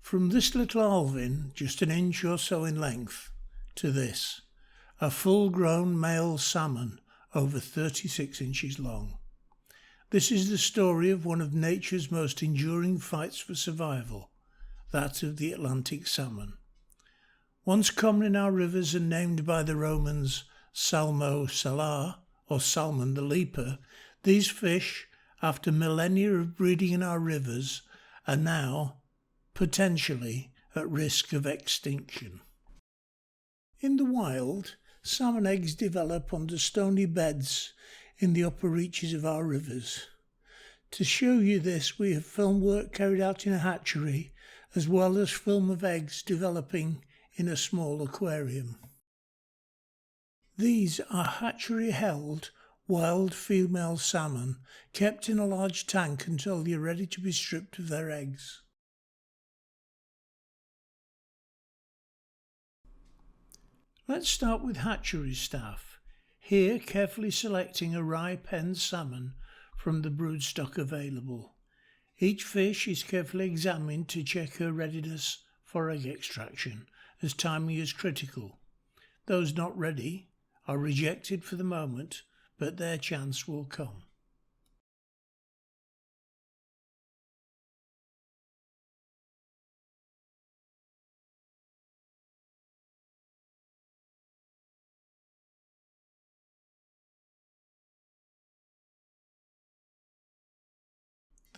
From this little alvin, just an inch or so in length, to this, a full-grown male salmon over 36 inches long. This is the story of one of nature's most enduring fights for survival, that of the Atlantic salmon. Once common in our rivers and named by the Romans Salmo salar, or Salmon the Leaper, these fish, after millennia of breeding in our rivers, are now potentially at risk of extinction. In the wild, salmon eggs develop under stony beds in the upper reaches of our rivers. To show you this, we have film work carried out in a hatchery, as well as film of eggs developing in a small aquarium. These are hatchery-held wild female salmon kept in a large tank until they are ready to be stripped of their eggs. Let's start with hatchery staff, here carefully selecting a ripe hen salmon from the broodstock available. Each fish is carefully examined to check her readiness for egg extraction, as timing is critical. Those not ready are rejected for the moment, but their chance will come.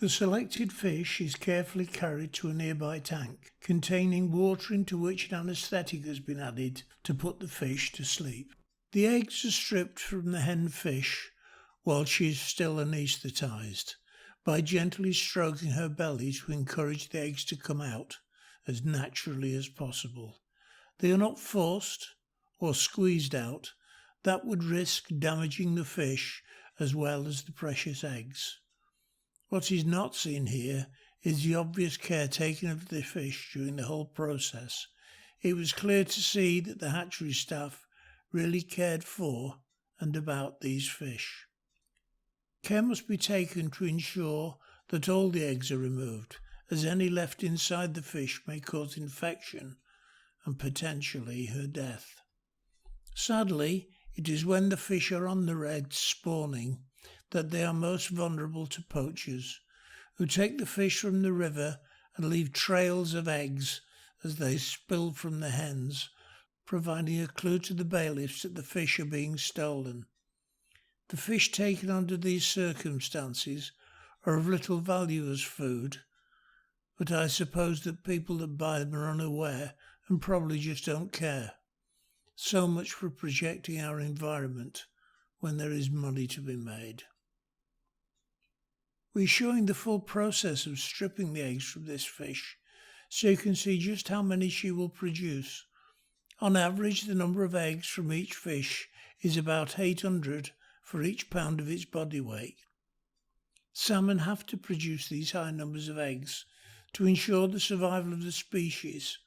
The selected fish is carefully carried to a nearby tank, containing water into which an anaesthetic has been added to put the fish to sleep. The eggs are stripped from the hen fish while she is still anaesthetised, by gently stroking her belly to encourage the eggs to come out as naturally as possible. They are not forced or squeezed out. That would risk damaging the fish as well as the precious eggs. What is not seen here is the obvious care taken of the fish during the whole process. It was clear to see that the hatchery staff really cared for and about these fish. Care must be taken to ensure that all the eggs are removed, as any left inside the fish may cause infection and potentially her death. Sadly, it is when the fish are on their eggs spawning that they are most vulnerable to poachers, who take the fish from the river and leave trails of eggs as they spill from the hens, providing a clue to the bailiffs that the fish are being stolen. The fish taken under these circumstances are of little value as food, but I suppose that people that buy them are unaware and probably just don't care. So much for protecting our environment when there is money to be made. We're showing the full process of stripping the eggs from this fish, so you can see just how many she will produce. On average, the number of eggs from each fish is about 800 for each pound of its body weight. Salmon have to produce these high numbers of eggs to ensure the survival of the species,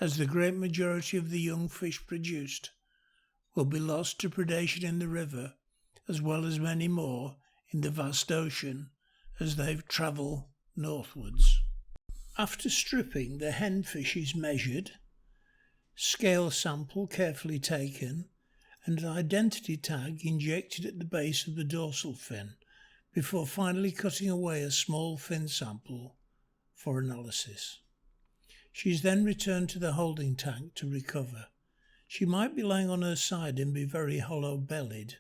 as the great majority of the young fish produced will be lost to predation in the river, as well as many more in the vast ocean as they travel northwards. After stripping, the hen fish is measured, scale sample carefully taken, and an identity tag injected at the base of the dorsal fin, before finally cutting away a small fin sample for analysis. She is then returned to the holding tank to recover. She might be lying on her side and be very hollow-bellied,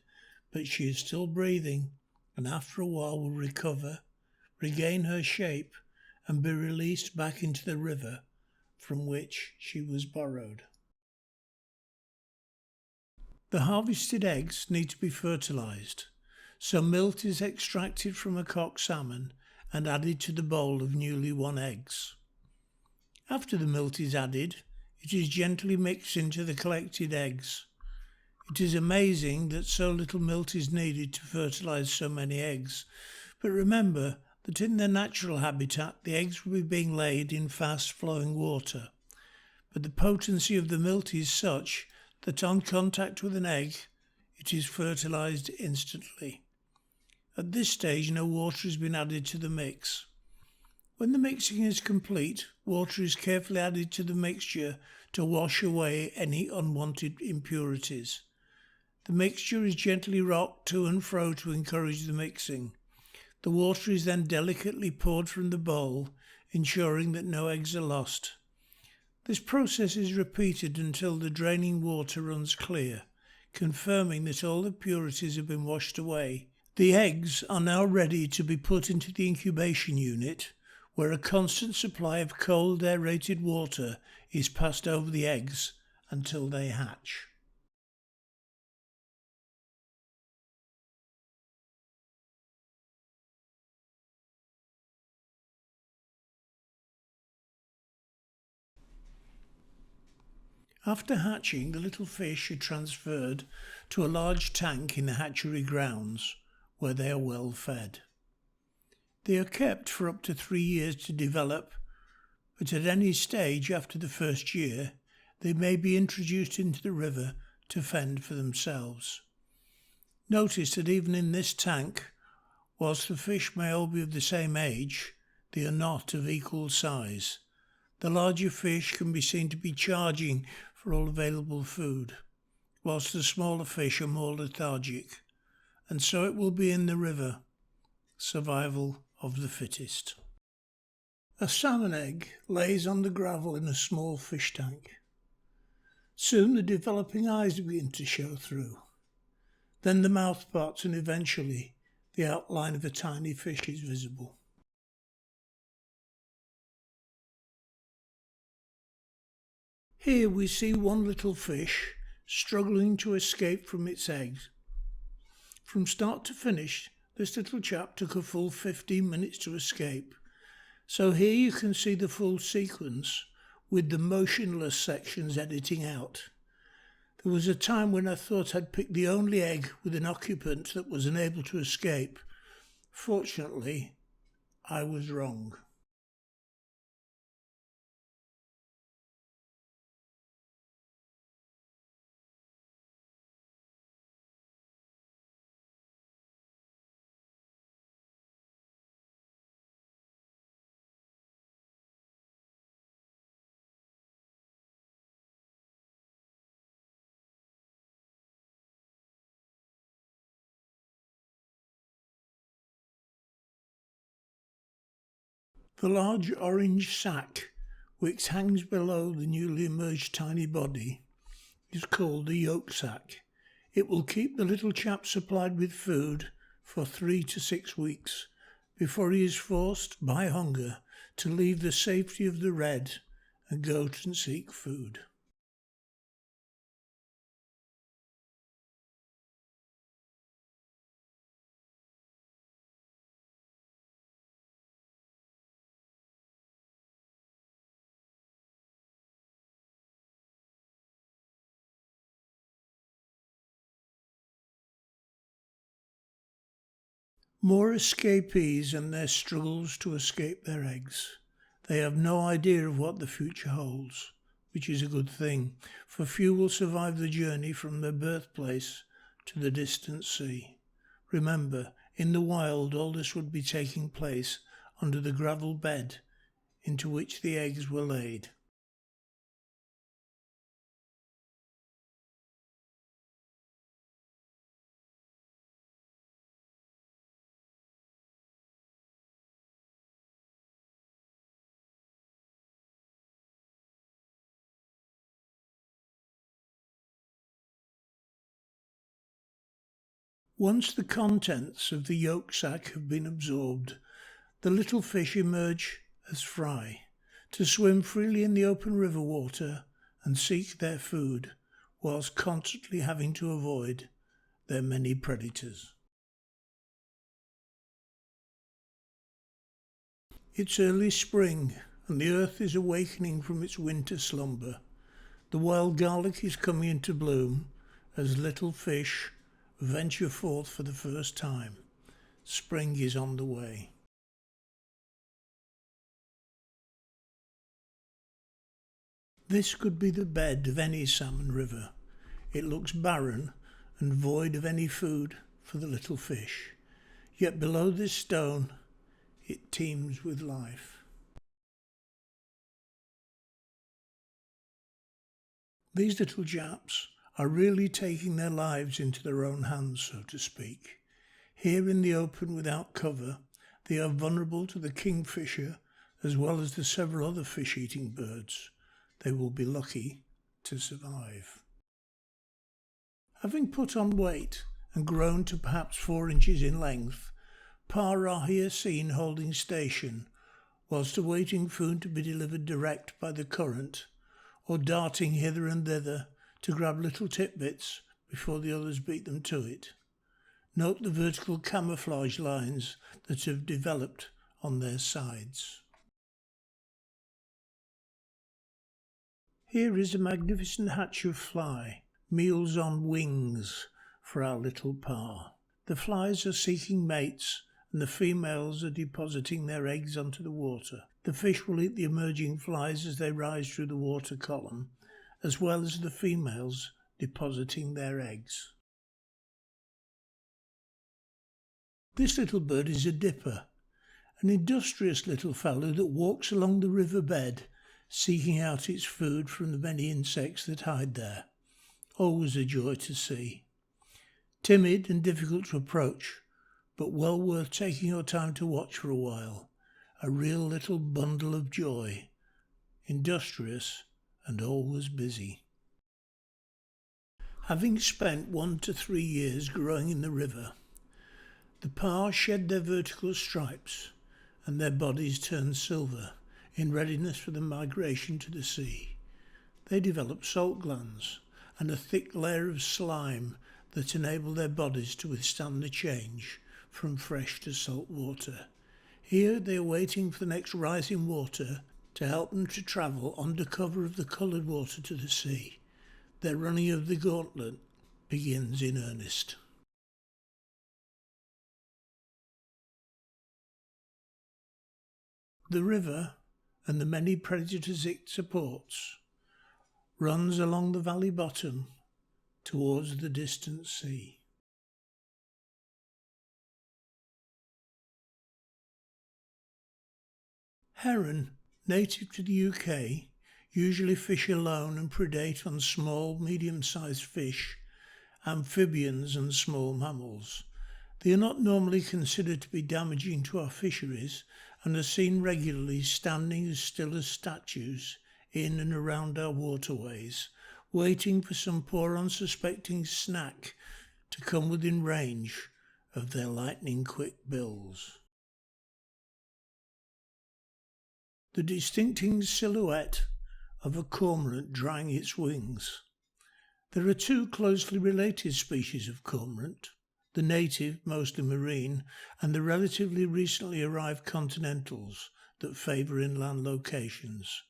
but she is still breathing, and after a while will recover, regain her shape, and be released back into the river from which she was borrowed. The harvested eggs need to be fertilised, so milt is extracted from a cock salmon and added to the bowl of newly won eggs. After the milt is added, it is gently mixed into the collected eggs. It is amazing that so little milt is needed to fertilise so many eggs, but remember that in their natural habitat the eggs will be being laid in fast-flowing water, but the potency of the milt is such that on contact with an egg it is fertilised instantly. At this stage no water has been added to the mix. When the mixing is complete, water is carefully added to the mixture to wash away any unwanted impurities. The mixture is gently rocked to and fro to encourage the mixing. The water is then delicately poured from the bowl, ensuring that no eggs are lost. This process is repeated until the draining water runs clear, confirming that all the impurities have been washed away. The eggs are now ready to be put into the incubation unit, where a constant supply of cold aerated water is passed over the eggs until they hatch. After hatching, the little fish are transferred to a large tank in the hatchery grounds, where they are well fed. They are kept for up to 3 years to develop, but at any stage after the first year, they may be introduced into the river to fend for themselves. Notice that even in this tank, whilst the fish may all be of the same age, they are not of equal size. The larger fish can be seen to be charging for all available food, whilst the smaller fish are more lethargic. And so it will be in the river. Survival of the fittest. A salmon egg lays on the gravel in a small fish tank. Soon the developing eyes begin to show through. Then the mouth parts and eventually the outline of a tiny fish is visible. Here we see one little fish struggling to escape from its eggs. From start to finish, this little chap took a full 15 minutes to escape. So here you can see the full sequence with the motionless sections editing out. There was a time when I thought I'd picked the only egg with an occupant that was unable to escape. Fortunately, I was wrong. The large orange sac, which hangs below the newly emerged tiny body, is called the yolk sac. It will keep the little chap supplied with food for 3 to 6 weeks before he is forced by hunger to leave the safety of the red and go and seek food. More escapees and their struggles to escape their eggs. They have no idea of what the future holds, which is a good thing, for few will survive the journey from their birthplace to the distant sea. Remember, in the wild all this would be taking place under the gravel bed into which the eggs were laid. Once the contents of the yolk sac have been absorbed, the little fish emerge as fry, to swim freely in the open river water and seek their food, whilst constantly having to avoid their many predators. It's early spring, and the earth is awakening from its winter slumber. The wild garlic is coming into bloom as little fish venture forth for the first time. Spring is on the way. This could be the bed of any salmon river. It looks barren and void of any food for the little fish. Yet below this stone, it teems with life. These little Japs are really taking their lives into their own hands, so to speak. Here in the open without cover, they are vulnerable to the kingfisher as well as the several other fish-eating birds. They will be lucky to survive. Having put on weight and grown to perhaps 4 inches in length, parr are here seen holding station whilst awaiting food to be delivered direct by the current, or darting hither and thither to grab little tidbits before the others beat them to it. Note the vertical camouflage lines that have developed on their sides. Here is a magnificent hatch of fly, meals on wings for our little parr. The flies are seeking mates and the females are depositing their eggs onto the water. The fish will eat the emerging flies as they rise through the water column, as well as the females depositing their eggs. This little bird is a dipper, an industrious little fellow that walks along the river bed, seeking out its food from the many insects that hide there. Always a joy to see. Timid and difficult to approach, but well worth taking your time to watch for a while. A real little bundle of joy. Industrious and always busy. Having spent 1 to 3 years growing in the river, the parr shed their vertical stripes and their bodies turn silver in readiness for the migration to the sea. They develop salt glands and a thick layer of slime that enable their bodies to withstand the change from fresh to salt water. Here they are waiting for the next rising water to help them to travel under cover of the coloured water to the sea. Their running of the gauntlet begins in earnest. The river, and the many predators it supports, runs along the valley bottom towards the distant sea. Heron, native to the UK, usually fish alone and predate on small, medium-sized fish, amphibians and small mammals. They are not normally considered to be damaging to our fisheries and are seen regularly standing as still as statues in and around our waterways, waiting for some poor unsuspecting snack to come within range of their lightning-quick bills. The distinctive silhouette of a cormorant drying its wings. There are 2 closely related species of cormorant, the native, mostly marine, and the relatively recently arrived continentals that favour inland locations.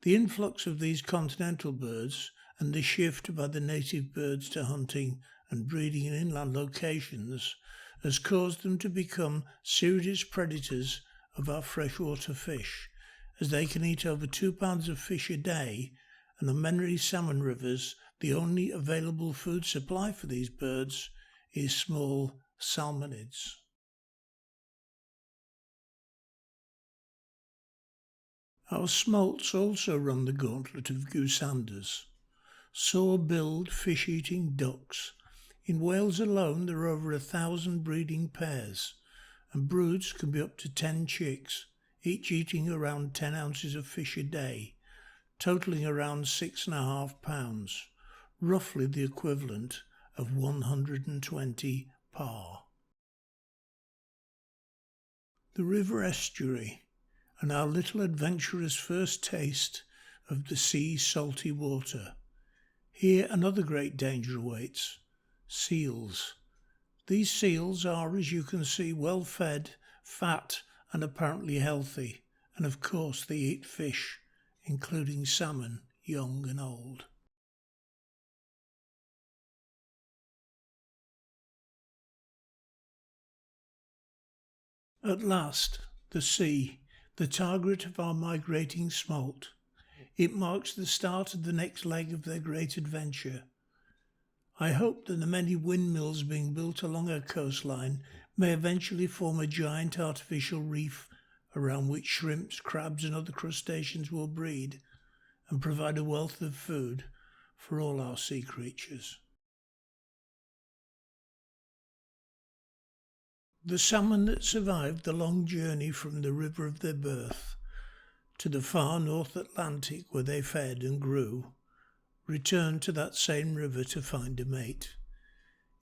The influx of these continental birds and the shift by the native birds to hunting and breeding in inland locations has caused them to become serious predators of our freshwater fish, as they can eat over 2 pounds of fish a day, and on many salmon rivers the only available food supply for these birds is small salmonids. Our smolts also run the gauntlet of goosanders, saw-billed fish-eating ducks. In Wales alone there are over 1,000 breeding pairs, and broods can be up to 10 chicks, each eating around 10 ounces of fish a day, totalling around 6.5 pounds, roughly the equivalent of 120 parr. The river estuary, and our little adventurer's first taste of the sea's salty water. Here another great danger awaits: seals. These seals are, as you can see, well fed, fat and apparently healthy, and of course they eat fish, including salmon, young and old. At last, the sea, the target of our migrating smolt. It marks the start of the next leg of their great adventure. I hope that the many windmills being built along our coastline may eventually form a giant artificial reef around which shrimps, crabs and other crustaceans will breed and provide a wealth of food for all our sea creatures. The salmon that survived the long journey from the river of their birth to the far North Atlantic where they fed and grew, returned to that same river to find a mate.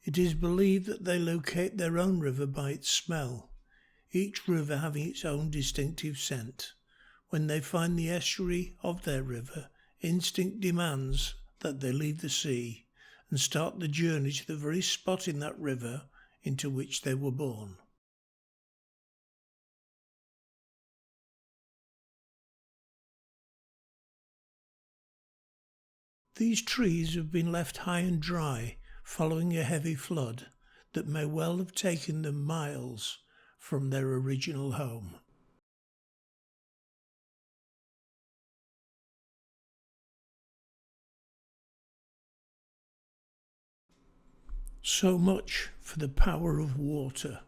It is believed that they locate their own river by its smell, each river having its own distinctive scent. When they find the estuary of their river, instinct demands that they leave the sea and start the journey to the very spot in that river into which they were born. These trees have been left high and dry following a heavy flood that may well have taken them miles from their original home. So much for the power of water.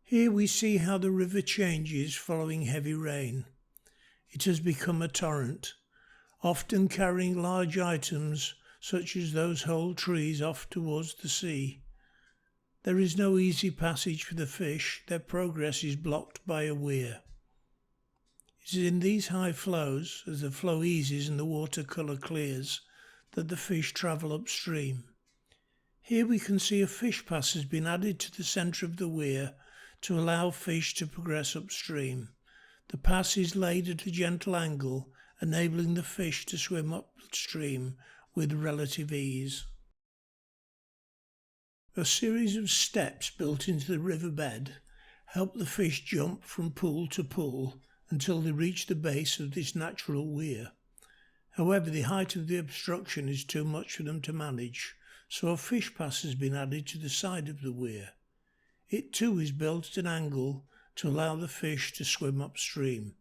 Here we see how the river changes following heavy rain. It has become a torrent, often carrying large items such as those whole trees off towards the sea. There is no easy passage for the fish, their progress is blocked by a weir. It is in these high flows, as the flow eases and the water colour clears, that the fish travel upstream. Here we can see a fish pass has been added to the centre of the weir to allow fish to progress upstream. The pass is laid at a gentle angle, enabling the fish to swim upstream with relative ease. A series of steps built into the riverbed help the fish jump from pool to pool until they reach the base of this natural weir. However, the height of the obstruction is too much for them to manage, so a fish pass has been added to the side of the weir. It too is built at an angle to allow the fish to swim upstream.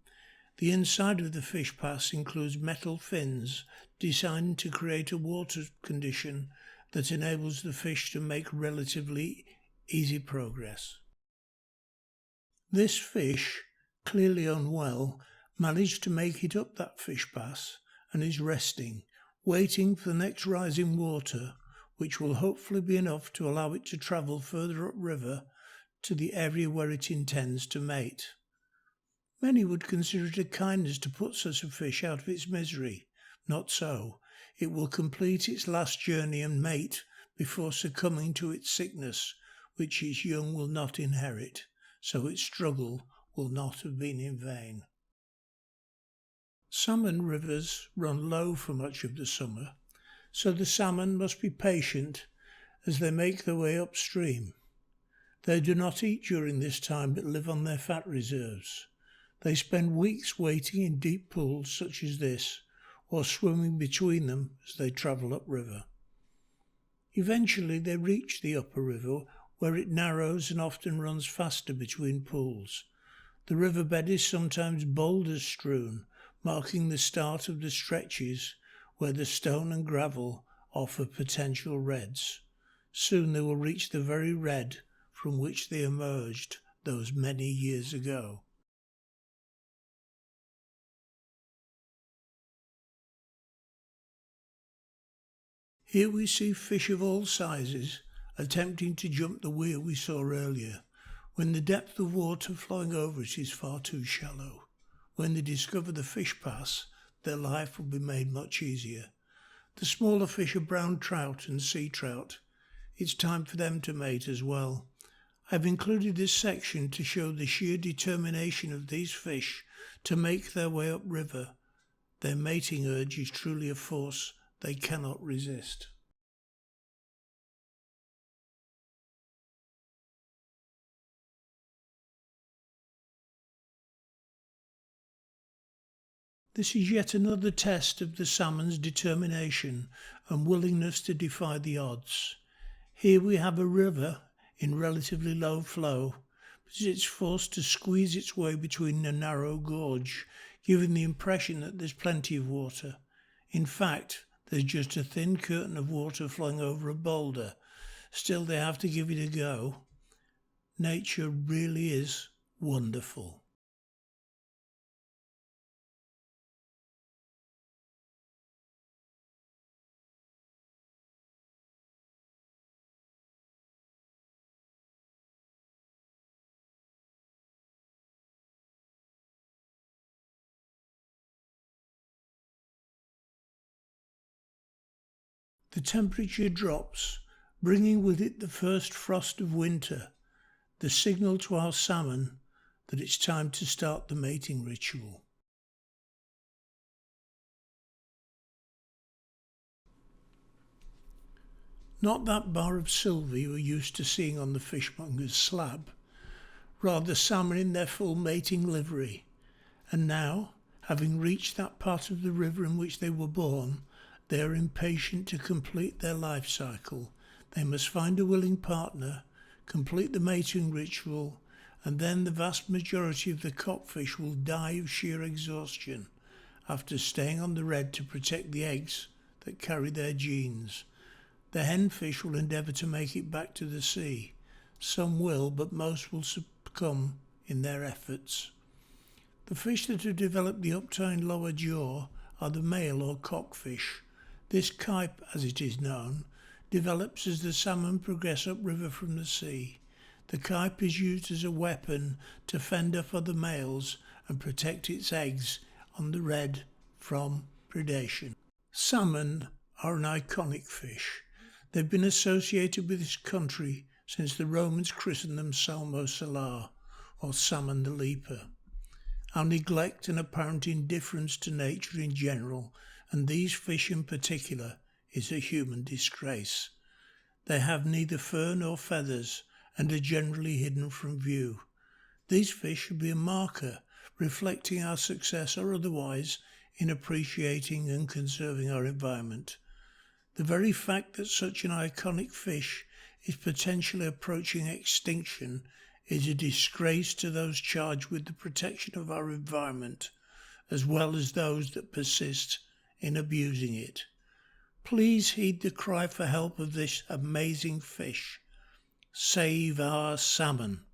The inside of the fish pass includes metal fins designed to create a water condition that enables the fish to make relatively easy progress. This fish, clearly unwell, managed to make it up that fish pass and is resting, waiting for the next rise in water, which will hopefully be enough to allow it to travel further upriver to the area where it intends to mate. Many would consider it a kindness to put such a fish out of its misery. Not so. It will complete its last journey and mate before succumbing to its sickness, which its young will not inherit, so its struggle will not have been in vain. Salmon rivers run low for much of the summer, so the salmon must be patient as they make their way upstream. They do not eat during this time but live on their fat reserves. They spend weeks waiting in deep pools such as this, or swimming between them as they travel upriver. Eventually they reach the upper river, where it narrows and often runs faster between pools. The riverbed is sometimes boulder strewn, marking the start of the stretches where the stone and gravel offer potential redds. Soon they will reach the very red from which they emerged those many years ago. Here we see fish of all sizes attempting to jump the weir we saw earlier, when the depth of water flowing over it is far too shallow. When they discover the fish pass, their life will be made much easier. The smaller fish are brown trout and sea trout. It's time for them to mate as well. I've included this section to show the sheer determination of these fish to make their way upriver. Their mating urge is truly a force they cannot resist. This is yet another test of the salmon's determination and willingness to defy the odds. Here we have a river in relatively low flow, but it's forced to squeeze its way between a narrow gorge, giving the impression that there's plenty of water. In fact, there's just a thin curtain of water flowing over a boulder. Still, they have to give it a go. Nature really is wonderful. The temperature drops, bringing with it the first frost of winter, the signal to our salmon that it's time to start the mating ritual. Not that bar of silver you are used to seeing on the fishmonger's slab, rather salmon in their full mating livery. And now, having reached that part of the river in which they were born, they are impatient to complete their life cycle. They must find a willing partner, complete the mating ritual, and then the vast majority of the cockfish will die of sheer exhaustion after staying on the red to protect the eggs that carry their genes. The henfish will endeavour to make it back to the sea. Some will, but most will succumb in their efforts. The fish that have developed the upturned lower jaw are the male or cockfish. This kype, as it is known, develops as the salmon progress upriver from the sea. The kype is used as a weapon to fend off other males and protect its eggs on the red from predation. Salmon are an iconic fish. They've been associated with this country since the Romans christened them Salmo salar, or salmon the leaper. Our neglect and apparent indifference to nature in general, and these fish in particular, is a human disgrace. They have neither fur nor feathers and are generally hidden from view. These fish should be a marker reflecting our success or otherwise in appreciating and conserving our environment. The very fact that such an iconic fish is potentially approaching extinction is a disgrace to those charged with the protection of our environment, as well as those that persist in abusing it. Please heed the cry for help of this amazing fish. Save our salmon.